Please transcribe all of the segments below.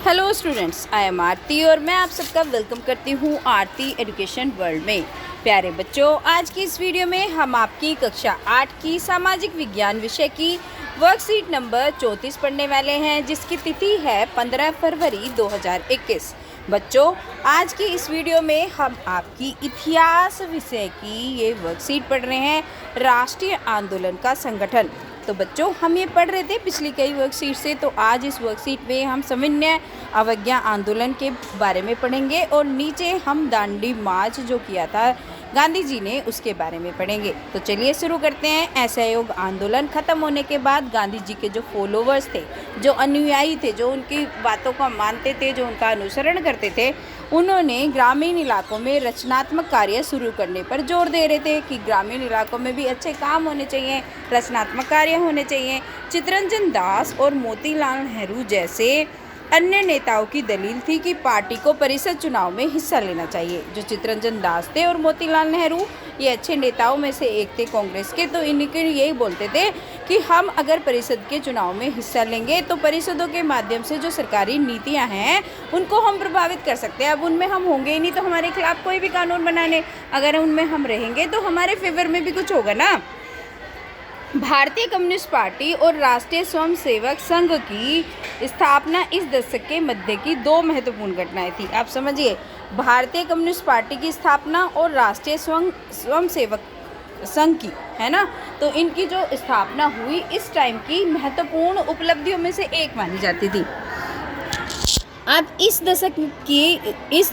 Hello students, I am आरती और मैं आप सबका वेलकम करती हूँ आरती एजुकेशन वर्ल्ड में। प्यारे बच्चों, आज की इस वीडियो में हम आपकी कक्षा 8 की सामाजिक विज्ञान विषय की वर्कशीट नंबर 34 पढ़ने वाले हैं, जिसकी तिथि है 15 फरवरी 2021। बच्चों, आज की इस वीडियो में हम आपकी इतिहास विषय की ये वर्कशीट पढ़ रहे हैं, राष्ट्रीय आंदोलन का संगठन। तो बच्चों, हम ये पढ़ रहे थे पिछली कई वर्कशीट से, तो आज इस वर्कशीट में हम सविनय अवज्ञा आंदोलन के बारे में पढ़ेंगे और नीचे हम दांडी मार्च जो किया था गांधी जी ने उसके बारे में पढ़ेंगे। तो चलिए शुरू करते हैं। असहयोग आंदोलन ख़त्म होने के बाद गांधी जी के जो फॉलोवर्स थे, जो अनुयायी थे, जो उनकी बातों को मानते थे, जो उनका अनुसरण करते थे, उन्होंने ग्रामीण इलाकों में रचनात्मक कार्य शुरू करने पर जोर दे रहे थे कि ग्रामीण इलाकों में भी अच्छे काम होने चाहिए, रचनात्मक कार्य होने चाहिए। चित्तरंजन दास और मोतीलाल नेहरू जैसे अन्य नेताओं की दलील थी कि पार्टी को परिषद चुनाव में हिस्सा लेना चाहिए। जो चित्तरंजन दास थे और मोतीलाल नेहरू, ये अच्छे नेताओं में से एक थे कांग्रेस के, तो इनके यही बोलते थे कि हम अगर परिषद के चुनाव में हिस्सा लेंगे तो परिषदों के माध्यम से जो सरकारी नीतियां हैं उनको हम प्रभावित कर सकते हैं। अब उनमें हम होंगे ही नहीं तो हमारे खिलाफ कोई भी कानून बनाने, अगर उनमें हम रहेंगे तो हमारे फेवर में भी कुछ होगा ना। भारतीय कम्युनिस्ट पार्टी और राष्ट्रीय स्वयंसेवक संघ की स्थापना इस दशक के मध्य की दो महत्वपूर्ण घटनाएं थी। आप समझिए, भारतीय कम्युनिस्ट पार्टी की स्थापना और राष्ट्रीय स्वयंसेवक संघ की, है ना, तो इनकी जो स्थापना हुई इस टाइम की महत्वपूर्ण उपलब्धियों में से एक मानी जाती थी। अब इस दशक की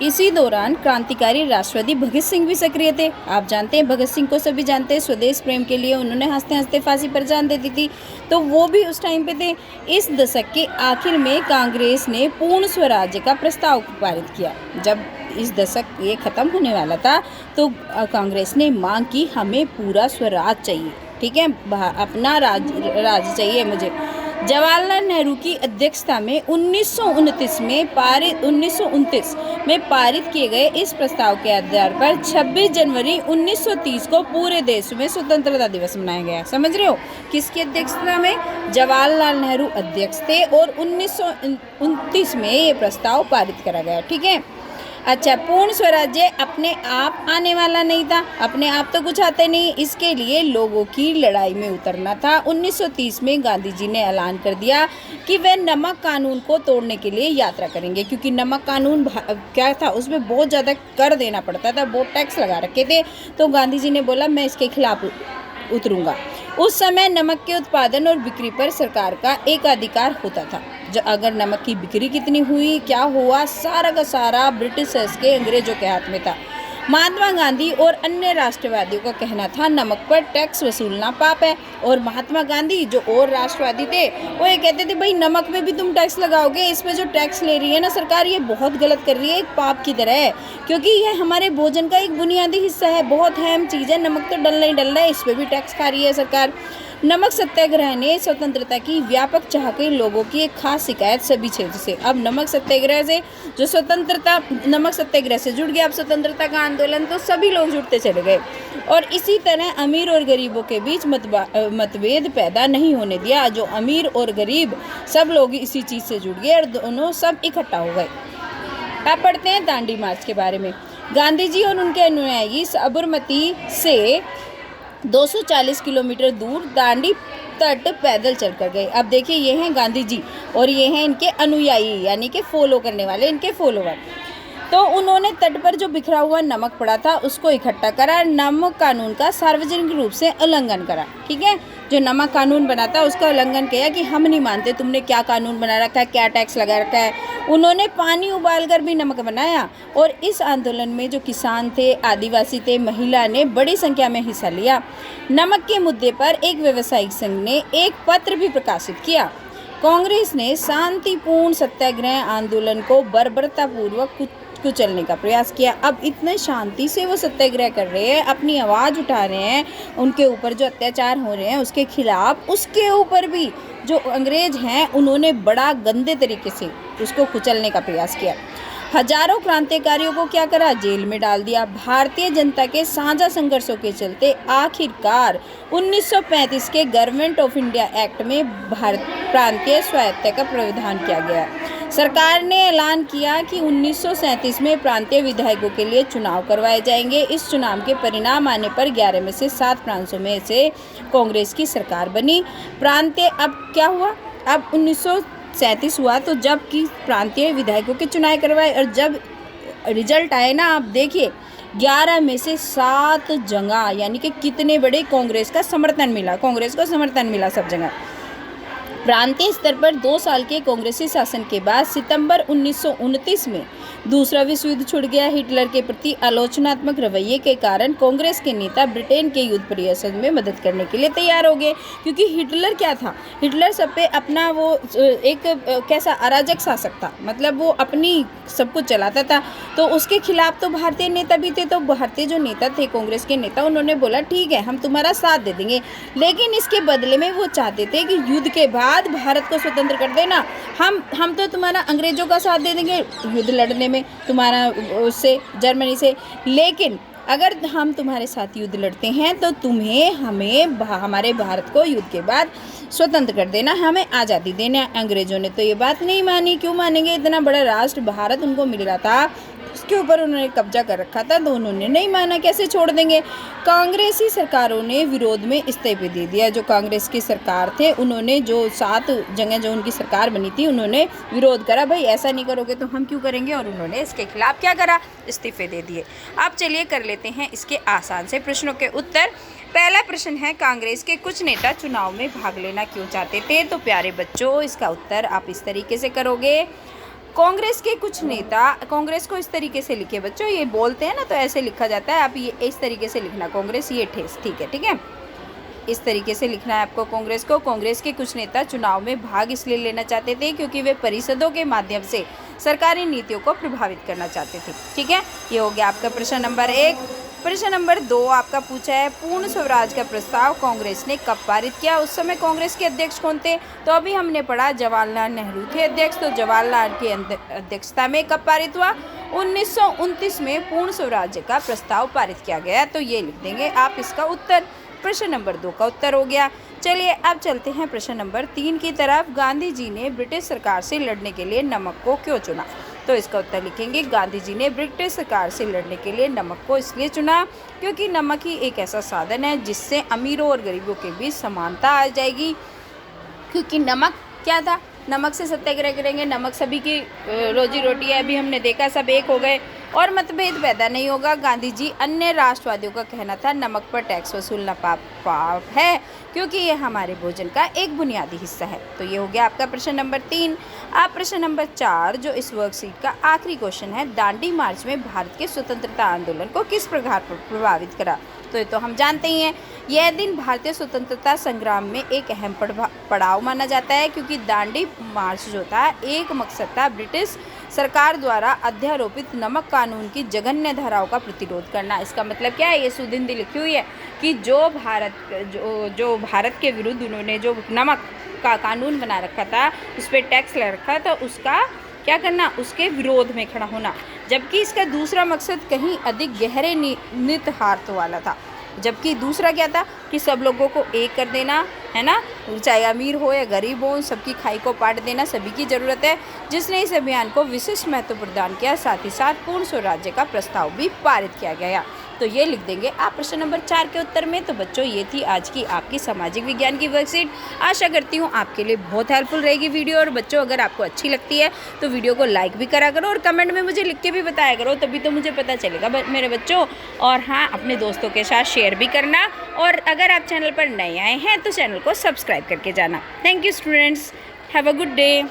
इसी दौरान क्रांतिकारी राष्ट्रवादी भगत सिंह भी सक्रिय थे। आप जानते हैं, भगत सिंह को सभी जानते हैं, स्वदेश प्रेम के लिए उन्होंने हंसते हंसते फांसी पर जान दे दी थी, तो वो भी उस टाइम पे थे। इस दशक के आखिर में कांग्रेस ने पूर्ण स्वराज्य का प्रस्ताव पारित किया। जब इस दशक ये ख़त्म होने वाला था तो कांग्रेस ने मांग की, हमें पूरा स्वराज चाहिए, ठीक है, अपना राज चाहिए मुझे। जवाहरलाल नेहरू की अध्यक्षता में 1929 में पारित किए गए इस प्रस्ताव के आधार पर 26 जनवरी 1930 को पूरे देश में स्वतंत्रता दिवस मनाया गया। समझ रहे हो, किसकी अध्यक्षता में? जवाहरलाल नेहरू अध्यक्ष थे और 1929 में ये प्रस्ताव पारित करा गया, ठीक है। अच्छा, पूर्ण स्वराज्य अपने आप आने वाला नहीं था, अपने आप तो कुछ आते नहीं, इसके लिए लोगों की लड़ाई में उतरना था। 1930 में गांधी जी ने ऐलान कर दिया कि वे नमक कानून को तोड़ने के लिए यात्रा करेंगे, क्योंकि नमक कानून क्या था, उसमें बहुत ज़्यादा कर देना पड़ता था, बहुत टैक्स लगा रखे थे, तो गांधी जी ने बोला मैं इसके खिलाफ उतरूंगा। उस समय नमक के उत्पादन और बिक्री पर सरकार का एकाधिकार होता था। जो अगर नमक की बिक्री कितनी हुई, क्या हुआ, सारा का सारा ब्रिटिशर्स के, अंग्रेजों के हाथ में था। महात्मा गांधी और अन्य राष्ट्रवादियों का कहना था नमक पर टैक्स वसूलना पाप है, और महात्मा गांधी जो और राष्ट्रवादी थे वो ये कहते थे भाई नमक में भी तुम टैक्स लगाओगे, इसमें जो टैक्स ले रही है ना सरकार, ये बहुत गलत कर रही है, एक पाप की तरह है, क्योंकि यह हमारे भोजन का एक बुनियादी हिस्सा है, बहुत अहम चीज़ है, नमक तो डलना ही डलना है, इस पर भी टैक्स खा रही है सरकार। नमक सत्याग्रह ने स्वतंत्रता की व्यापक चाह के लोगों की एक खास शिकायत सभी क्षेत्र से। अब नमक सत्याग्रह से जो स्वतंत्रता, नमक सत्याग्रह से जुड़ गया अब स्वतंत्रता का आंदोलन, तो सभी लोग जुड़ते चले गए, और इसी तरह अमीर और गरीबों के बीच मतभेद पैदा नहीं होने दिया। जो अमीर और गरीब सब लोग इसी चीज़ से जुड़ गए और दोनों सब इकट्ठा हो गए। अब पढ़ते हैं दांडी मार्च के बारे में। गांधी जी और उनके अनुयायी साबरमती से 240 किलोमीटर दूर दांडी तट पैदल चलकर गए। अब देखिए, ये हैं गांधी जी और ये हैं इनके अनुयायी, यानी कि फॉलो करने वाले, इनके फॉलोवर। तो उन्होंने तट पर जो बिखरा हुआ नमक पड़ा था उसको इकट्ठा करा, नमक कानून का सार्वजनिक रूप से उल्लंघन करा, ठीक है। जो नमक कानून बना था उसका उल्लंघन किया कि हम नहीं मानते, तुमने क्या कानून बना रखा है, क्या टैक्स लगा रखा है। उन्होंने पानी उबालकर भी नमक बनाया, और इस आंदोलन में जो किसान थे, आदिवासी थे, महिला ने बड़ी संख्या में हिस्सा लिया। नमक के मुद्दे पर एक व्यावसायिक संघ ने एक पत्र भी प्रकाशित किया। कांग्रेस ने शांतिपूर्ण सत्याग्रह आंदोलन को बर्बरतापूर्वक कुचलने का प्रयास किया। अब इतने शांति से वो सत्याग्रह कर रहे हैं, अपनी आवाज़ उठा रहे हैं, उनके ऊपर जो अत्याचार हो रहे हैं उसके खिलाफ, उसके ऊपर भी जो अंग्रेज हैं उन्होंने बड़ा गंदे तरीके से उसको कुचलने का प्रयास किया। हजारों क्रांतिकारियों को क्या करा, जेल में डाल दिया। भारतीय जनता के साझा संघर्षों के चलते आखिरकार 1935 के गवर्नमेंट ऑफ इंडिया एक्ट में भारत प्रांतीय स्वायत्तता का प्रावधान किया गया। सरकार ने ऐलान किया कि 1937 में प्रांतीय विधायकों के लिए चुनाव करवाए जाएंगे। इस चुनाव के परिणाम आने पर 11 में से 7 प्रांतों में से कांग्रेस की सरकार बनी। प्रांतीय अब क्या हुआ, अब 1937 हुआ तो जब कि प्रांतीय विधायकों के चुनाव करवाए और जब रिजल्ट आए ना, आप देखिए 11 में से 7 जगह, यानी कि कितने बड़े कांग्रेस का समर्थन मिला सब जगह। प्रांतीय स्तर पर 2 साल के कांग्रेसी शासन के बाद सितंबर 1929 में दूसरा विश्व युद्ध छिड़ गया। हिटलर के प्रति आलोचनात्मक रवैये के कारण कांग्रेस के नेता ब्रिटेन के युद्ध परिषद में मदद करने के लिए तैयार हो गए, क्योंकि हिटलर क्या था, हिटलर सब पे अपना वो एक कैसा अराजक शासक था, मतलब वो अपनी सब कुछ चलाता था। तो उसके खिलाफ तो भारतीय नेता भी थे, तो भारतीय जो नेता थे कांग्रेस के नेता, उन्होंने बोला ठीक है हम तुम्हारा साथ दे देंगे, लेकिन इसके बदले में वो चाहते थे कि युद्ध के बाद भारत को स्वतंत्र कर देना, हम तो तुम्हारा अंग्रेजों का साथ दे देंगे युद्ध लड़ने में तुम्हारा उससे जर्मनी से, लेकिन अगर हम तुम्हारे साथ युद्ध लड़ते हैं तो तुम्हें हमारे भारत को युद्ध के बाद स्वतंत्र कर देना, हमें आज़ादी देना। अंग्रेजों ने तो ये बात नहीं मानी। क्यों मानेंगे, इतना बड़ा राष्ट्र भारत उनको मिल रहा था, उसके ऊपर उन्होंने कब्जा कर रखा था, तो उन्होंने नहीं माना, कैसे छोड़ देंगे। कांग्रेसी सरकारों ने विरोध में इस्तीफे दे दिया। जो कांग्रेस की सरकार थे उन्होंने जो 7 जगह जो उनकी सरकार बनी थी उन्होंने विरोध करा, भाई ऐसा नहीं करोगे तो हम क्यों करेंगे, और उन्होंने इसके खिलाफ क्या करा, इस्तीफे दे दिए। अब चलिए कर लेते हैं इसके आसान से प्रश्नों के उत्तर। पहला प्रश्न है, कांग्रेस के कुछ नेता चुनाव में भाग लेना क्यों चाहते थे। तो प्यारे बच्चों, इसका उत्तर आप इस तरीके से करोगे। कांग्रेस के कुछ नेता, कांग्रेस को इस तरीके से लिखे बच्चों, ये बोलते हैं ना तो ऐसे लिखा जाता है, आप ये इस तरीके से लिखना कांग्रेस, ये ठेस, ठीक है, इस तरीके से लिखना है आपको कांग्रेस को। कांग्रेस के कुछ नेता चुनाव में भाग इसलिए लेना चाहते थे क्योंकि वे परिषदों के माध्यम से सरकारी नीतियों को प्रभावित करना चाहते थे, ठीक है। ये हो गया आपका प्रश्न नंबर 1। प्रश्न नंबर 2 आपका पूछा है, पूर्ण स्वराज का प्रस्ताव कांग्रेस ने कब पारित किया। उस समय कांग्रेस के अध्यक्ष कौन थे। तो अभी हमने पढ़ा जवाहरलाल नेहरू थे अध्यक्ष, तो जवाहरलाल की अध्यक्षता में कब पारित हुआ, 1929 में पूर्ण स्वराज्य का प्रस्ताव पारित किया गया। तो ये लिख देंगे आप इसका उत्तर। प्रश्न नंबर 2 का उत्तर हो गया। चलिए अब चलते हैं प्रश्न नंबर 3 की तरफ। गांधी जी ने ब्रिटिश सरकार से लड़ने के लिए नमक को क्यों चुना। तो इसका उत्तर लिखेंगे, गांधी जी ने ब्रिटिश सरकार से लड़ने के लिए नमक को इसलिए चुना क्योंकि नमक ही एक ऐसा साधन है जिससे अमीरों और गरीबों के बीच समानता आ जाएगी। क्योंकि नमक क्या था, नमक से सत्याग्रह करेंगे, नमक सभी की रोजी रोटी है, अभी हमने देखा सब एक हो गए और मतभेद पैदा नहीं होगा। गांधी जी अन्य राष्ट्रवादियों का कहना था नमक पर टैक्स वसूलना पाप है क्योंकि ये हमारे भोजन का एक बुनियादी हिस्सा है। तो ये हो गया आपका प्रश्न नंबर 3। आप प्रश्न नंबर 4 जो इस वर्कशीट का आखिरी क्वेश्चन है, दांडी मार्च में भारत के स्वतंत्रता आंदोलन को किस प्रकार प्रभावित करा। तो ये तो हम जानते ही हैं, यह दिन भारतीय स्वतंत्रता संग्राम में एक अहम पड़ाव माना जाता है क्योंकि दांडी मार्च जो था एक मकसद था ब्रिटिश सरकार द्वारा अध्यारोपित नमक कानून की जघन्य धाराओं का प्रतिरोध करना। इसका मतलब क्या है, ये सुदिंदी लिखी हुई है कि जो भारत के विरुद्ध उन्होंने जो नमक का कानून बना रखा था, उस पर टैक्स लगा रखा था, उसका क्या करना, उसके विरोध में खड़ा होना। जबकि इसका दूसरा मकसद कहीं अधिक गहरे निहितार्थ वाला था। जबकि दूसरा क्या था कि सब लोगों को एक कर देना, है ना, चाहे अमीर हो या गरीब हो, सबकी खाई को पाट देना सभी की ज़रूरत है, जिसने इस अभियान को विशिष्ट महत्व प्रदान किया। साथ ही साथ पूर्ण स्वराज्य का प्रस्ताव भी पारित किया गया। तो ये लिख देंगे आप प्रश्न नंबर 4 के उत्तर में। तो बच्चों ये थी आज की आपकी सामाजिक विज्ञान की वर्कशीट। आशा करती हूँ आपके लिए बहुत हेल्पफुल रहेगी वीडियो। और बच्चों अगर आपको अच्छी लगती है तो वीडियो को लाइक भी करा करो और कमेंट में मुझे लिख के भी बताया करो, तभी तो मुझे पता चलेगा मेरे बच्चों। और हाँ, अपने दोस्तों के साथ शेयर भी करना और अगर आप चैनल पर नए आए हैं तो चैनल को सब्सक्राइब करके जाना। Thank you students, have a good day.